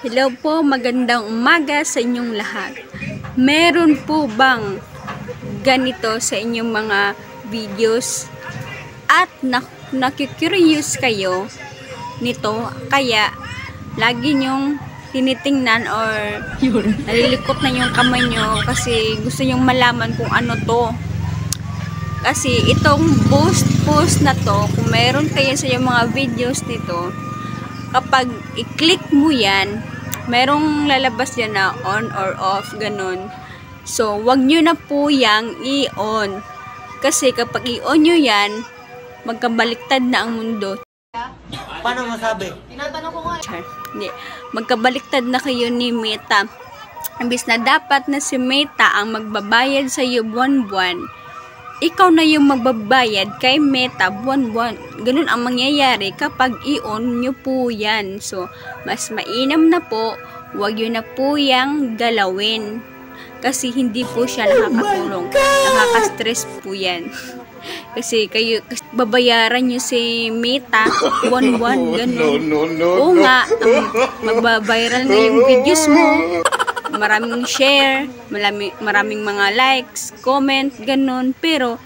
Hello po, magandang umaga sa inyong lahat. Meron po bang ganito sa inyong mga videos at nakikurious kayo nito kaya lagi nyong tinitingnan or nalilikot na yung kamay nyo kasi gusto nyong malaman kung ano to? Kasi itong post na to, kung meron kayo sa yung mga videos nito, kapag i-click mo yan, merong lalabas yan na on or off, ganun. So, wag nyo na po yang i-on. Kasi kapag i-on nyo yan, magkabaliktad na ang mundo. Paano masabi? Tinatanong ko nga. Hindi. Magkabaliktad na kayo ni Meta. Imbis na dapat na si Meta ang magbabayad sa iyo buwan-buwan, ikaw na yung magbabayad kay Meta buwan-buwan. Ganun ang mangyayari kapag i-on nyo po yan. So, mas mainam na po, huwag yun na po yung galawin. Kasi hindi po siya nakakatulong. Nakaka-stress po yan. Kasi babayaran nyo si Meta buwan-buwan. Ganun. Oo nga, magbabiral na yung videos mo. Maraming share, maraming mga likes, comment, ganun. Pero,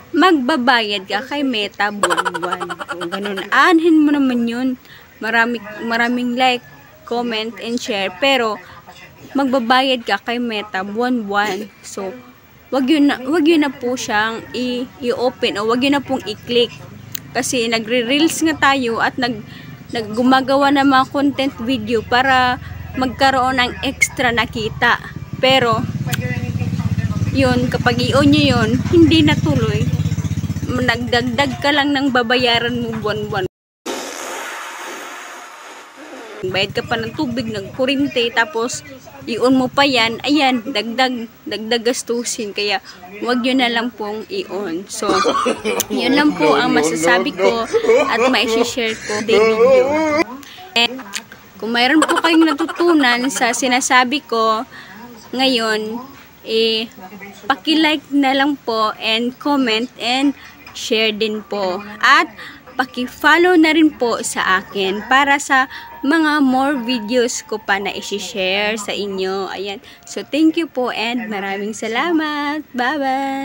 magbabayad ka kay Meta buwan-buwan. Ganun, aanhin mo naman yun. Maraming like, comment, and share. Pero, magbabayad ka kay Meta buwan-buwan. So, wag yun na po siyang i-open o wag yun na pong i-click. Kasi, nagre-reels nga tayo at gumagawa ng mga content video para magkaroon ng extra nakita. Pero, yun, kapag i-on nyo yun, hindi natuloy. Nagdagdag ka lang ng babayaran mo buwan-buwan. Bayad ka pa ng tubig, ng kurinte, tapos i-on mo pa yan, ayan, dagdag gastusin. Kaya, wag yun na lang pong i-on. So, yun lang po ang masasabi ko at maishishare ko sa video. And, kung mayroon po kayong natutunan sa sinasabi ko ngayon, paki-like na lang po and comment and share din po. At paki-follow na rin po sa akin para sa mga more videos ko pa na i-share sa inyo. Ayan. So, thank you po and maraming salamat. Bye-bye!